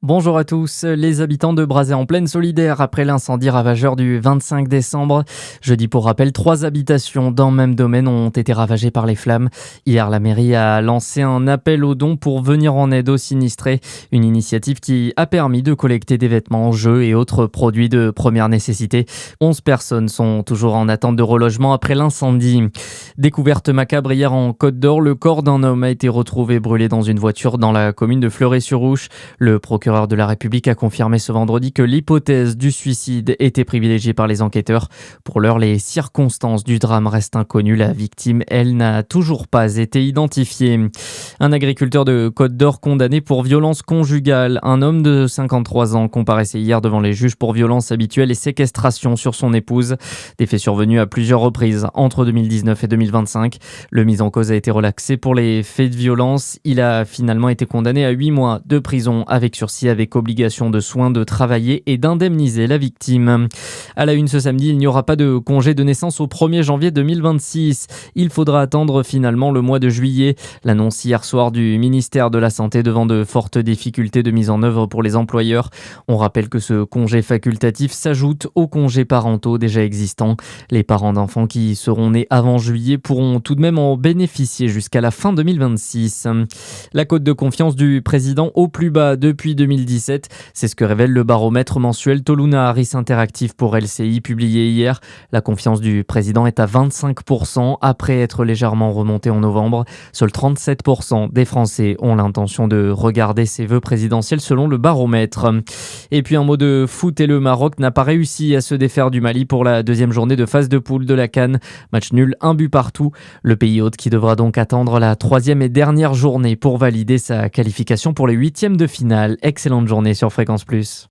Bonjour à tous. Les habitants de Brazay-en-Plaine solidaires après l'incendie ravageur du 25 décembre. Jeudi, pour rappel, 3 habitations dans le même domaine ont été ravagées par les flammes. Hier, la mairie a lancé un appel aux dons pour venir en aide aux sinistrés. Une initiative qui a permis de collecter des vêtements, jeux et autres produits de première nécessité. 11 personnes sont toujours en attente de relogement après l'incendie. Découverte macabre hier en Côte d'Or, le corps d'un homme a été retrouvé brûlé dans une voiture dans la commune de Fleuret-sur-Ouche. Le procureur de la République a confirmé ce vendredi que l'hypothèse du suicide était privilégiée par les enquêteurs. Pour l'heure, les circonstances du drame restent inconnues. La victime, elle, n'a toujours pas été identifiée. Un agriculteur de Côte d'Or condamné pour violence conjugale. Un homme de 53 ans comparaissait hier devant les juges pour violence habituelle et séquestration sur son épouse. Des faits survenus à plusieurs reprises entre 2019 et 2025. Le mis en cause a été relaxé pour les faits de violence. Il a finalement été condamné à 8 mois de prison avec sursis, avec obligation de soins, de travailler et d'indemniser la victime. À la une ce samedi, il n'y aura pas de congé de naissance au 1er janvier 2026. Il faudra attendre finalement le mois de juillet. L'annonce hier soir du ministère de la Santé devant de fortes difficultés de mise en œuvre pour les employeurs. On rappelle que ce congé facultatif s'ajoute aux congés parentaux déjà existants. Les parents d'enfants qui seront nés avant juillet pourront tout de même en bénéficier jusqu'à la fin 2026. La cote de confiance du président au plus bas depuis 2017. C'est ce que révèle le baromètre mensuel Toluna Harris Interactive pour LCI publié hier. La confiance du président est à 25% après être légèrement remontée en novembre. Seuls 37% des Français ont l'intention de regarder ses vœux présidentiels selon le baromètre. Et puis un mot de foot, et le Maroc n'a pas réussi à se défaire du Mali pour la deuxième journée de phase de poule de la CAN. Match nul, 1 but partout. Le pays hôte qui devra donc attendre la 3e et dernière journée pour valider sa qualification pour les 8e de finale. Excellente journée sur Fréquence Plus.